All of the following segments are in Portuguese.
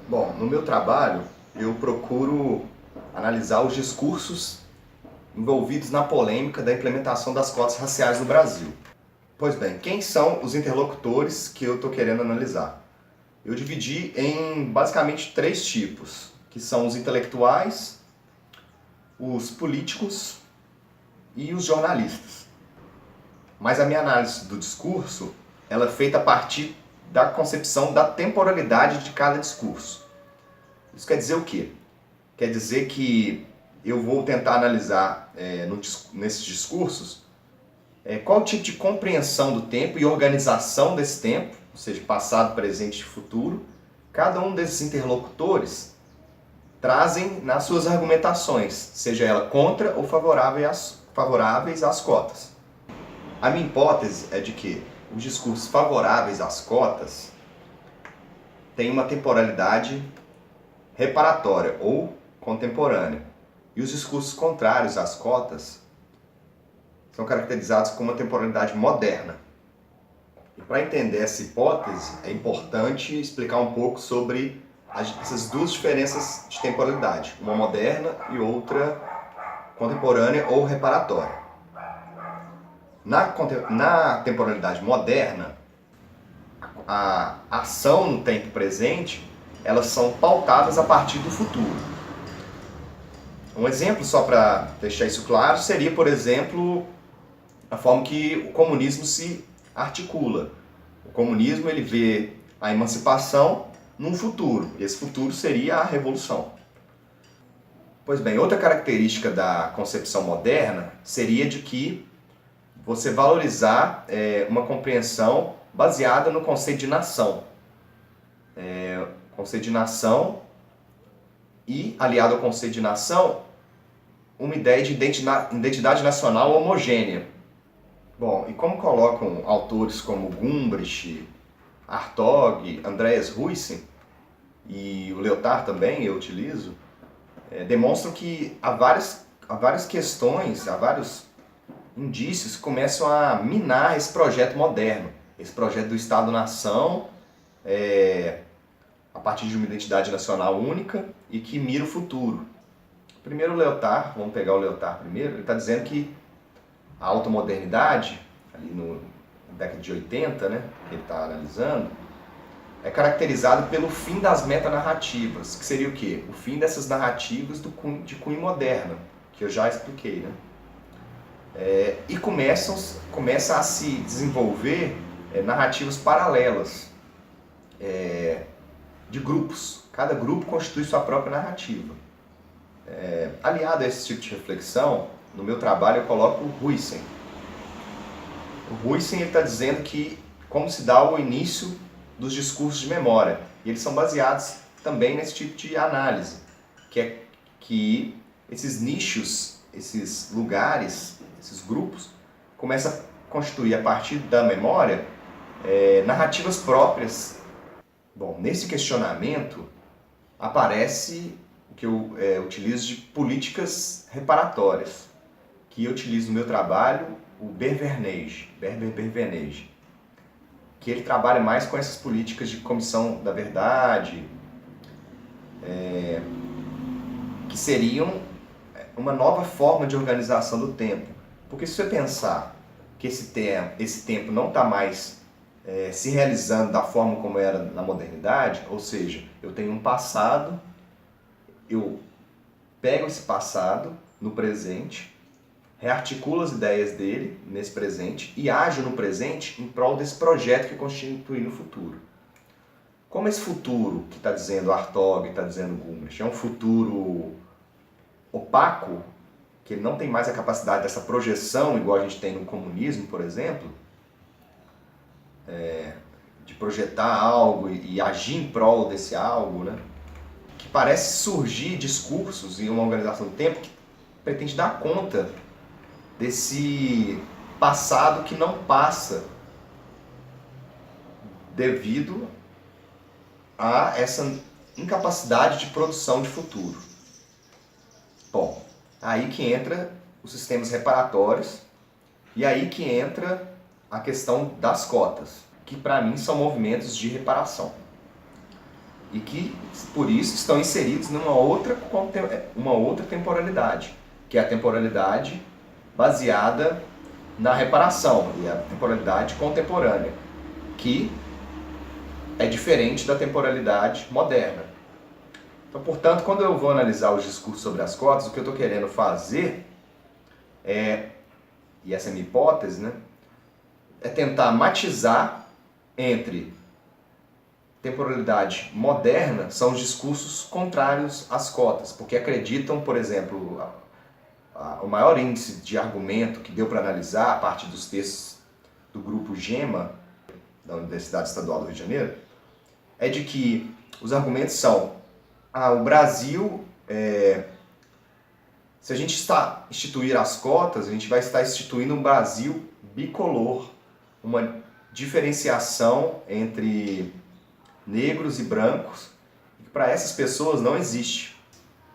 Bom, no meu trabalho eu procuro analisar os discursos envolvidos na polêmica da implementação das cotas raciais no Brasil. Pois bem, quem são os interlocutores que eu estou querendo analisar? Eu dividi em basicamente três tipos, que são os intelectuais, os políticos e os jornalistas. Mas a minha análise do discurso ela é feita a partir da concepção da temporalidade de cada discurso. Isso quer dizer o quê? Quer dizer que eu vou tentar analisar nesses discursos qual tipo de compreensão do tempo e organização desse tempo, ou seja, passado, presente e futuro, cada um desses interlocutores trazem nas suas argumentações, seja ela contra ou favoráveis às cotas. A minha hipótese é de que os discursos favoráveis às cotas têm uma temporalidade reparatória ou contemporânea, e os discursos contrários às cotas são caracterizados como uma temporalidade moderna. E para entender essa hipótese, é importante explicar um pouco sobre essas duas diferenças de temporalidade, uma moderna e outra contemporânea ou reparatória. Na temporalidade moderna, a ação no tempo presente, elas são pautadas a partir do futuro. Um exemplo, só para deixar isso claro, seria, por exemplo, a forma que o comunismo se articula. O comunismo ele vê a emancipação num futuro. Esse futuro seria a revolução. Pois bem, outra característica da concepção moderna seria de que você valorizar uma compreensão baseada no conceito de nação. Conceito de nação e, aliado ao conceito de nação, uma ideia de identidade nacional homogênea. Bom, e como colocam autores como Gumbrich, Hartog, Andreas Huyssen e o Lyotard também, eu utilizo, demonstram que há várias questões, há vários indícios que começam a minar esse projeto moderno, esse projeto do Estado-nação, a partir de uma identidade nacional única e que mira o futuro. Primeiro o Lyotard, vamos pegar o Lyotard primeiro, ele está dizendo que a automodernidade, ali na década de 80, né, que ele está analisando, é caracterizado pelo fim das metanarrativas, que seria o quê? O fim dessas narrativas de cunho moderno, que eu já expliquei, né? E começa a se desenvolver narrativas paralelas de grupos. Cada grupo constitui sua própria narrativa. Aliado a esse tipo de reflexão, no meu trabalho eu coloco o Huyssen. O Huyssen está dizendo que como se dá o início dos discursos de memória. E eles são baseados também nesse tipo de análise, que é que esses nichos, esses lugares, esses grupos, começam a constituir a partir da memória narrativas próprias. Bom, nesse questionamento aparece o que eu utilizo de políticas reparatórias, que eu utilizo no meu trabalho, o Berber Bernege, que ele trabalha mais com essas políticas de comissão da verdade, que seriam uma nova forma de organização do tempo. Porque se você pensar que esse tempo não está mais se realizando da forma como era na modernidade, ou seja, eu tenho um passado, eu pego esse passado no presente, rearticulo as ideias dele nesse presente e ajo no presente em prol desse projeto que constitui no futuro. Como esse futuro que está dizendo Hartog, está dizendo Gumbrich, é um futuro opaco, que ele não tem mais a capacidade dessa projeção, igual a gente tem no comunismo, por exemplo, de projetar algo e agir em prol desse algo, né? Que parece surgir discursos em uma organização do tempo que pretende dar conta desse passado que não passa devido a essa incapacidade de produção de futuro. Bom, aí que entra os sistemas reparatórios e aí que entra a questão das cotas, que para mim são movimentos de reparação. e que, por isso, estão inseridos numa outra temporalidade, que é a temporalidade baseada na reparação, e a temporalidade contemporânea, que é diferente da temporalidade moderna. Então, portanto, quando eu vou analisar os discursos sobre as cotas, o que eu estou querendo fazer e essa é a minha hipótese, né, é tentar matizar entre temporalidade moderna, são os discursos contrários às cotas, porque acreditam, por exemplo, o maior índice de argumento que deu para analisar a partir dos textos do grupo GEMA, da Universidade Estadual do Rio de Janeiro, é de que os argumentos são: o Brasil, se a gente está instituir as cotas, a gente vai estar instituindo um Brasil bicolor, uma diferenciação entre negros e brancos, que para essas pessoas não existe.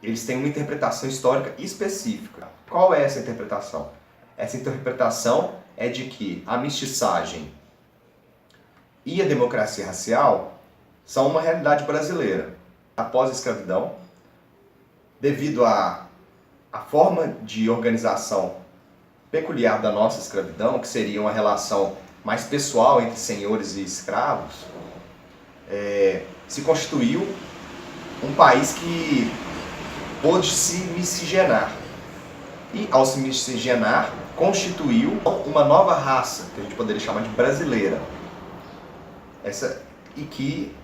Eles têm uma interpretação histórica específica. Qual é essa interpretação? Essa interpretação é de que a mestiçagem e a democracia racial são uma realidade brasileira. Após a escravidão, devido à forma de organização peculiar da nossa escravidão, que seria uma relação mais pessoal entre senhores e escravos, se constituiu um país que pôde se miscigenar. E, ao se miscigenar, constituiu uma nova raça, que a gente poderia chamar de brasileira. E que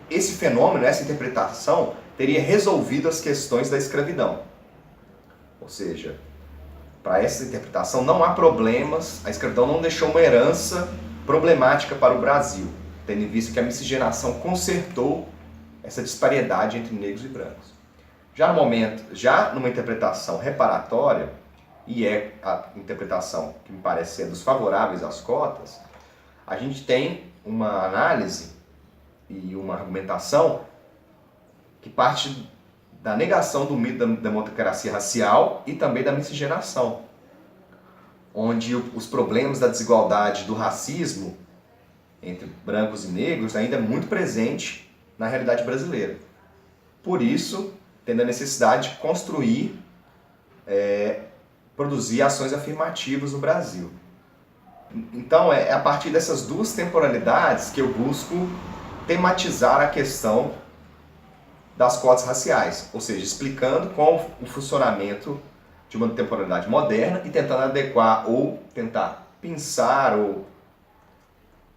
esse fenômeno, essa interpretação, teria resolvido as questões da escravidão. Ou seja, para essa interpretação não há problemas, a escravidão não deixou uma herança problemática para o Brasil, tendo em vista que a miscigenação consertou essa disparidade entre negros e brancos. Já numa interpretação reparatória, e é a interpretação que me parece ser dos favoráveis às cotas, a gente tem uma análise e uma argumentação que parte da negação do mito da democracia racial e também da miscigenação, onde os problemas da desigualdade do racismo entre brancos e negros ainda é muito presente na realidade brasileira. Por isso, tendo a necessidade de construir, produzir ações afirmativas no Brasil. Então, é a partir dessas duas temporalidades que eu busco tematizar a questão das cotas raciais, ou seja, explicando qual o funcionamento de uma temporalidade moderna e tentando adequar ou tentar pensar ou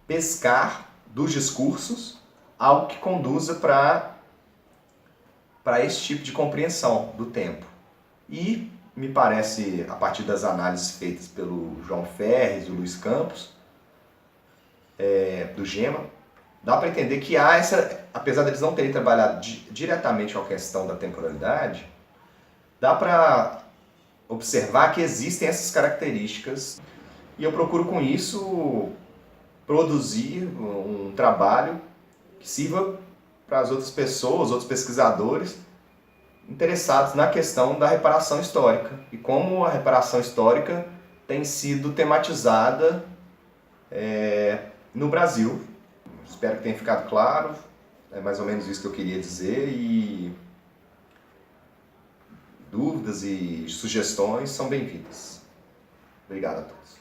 pescar dos discursos algo que conduza para esse tipo de compreensão do tempo. E me parece, a partir das análises feitas pelo João Ferres e o Luiz Campos, do GEMA, dá para entender que há apesar deles não terem trabalhado diretamente com a questão da temporalidade, dá para observar que existem essas características, e eu procuro com isso produzir um trabalho que sirva para as outras pessoas, outros pesquisadores interessados na questão da reparação histórica e como a reparação histórica tem sido tematizada no Brasil. Espero que tenha ficado claro, é mais ou menos isso que eu queria dizer, e dúvidas e sugestões são bem-vindas. Obrigado a todos.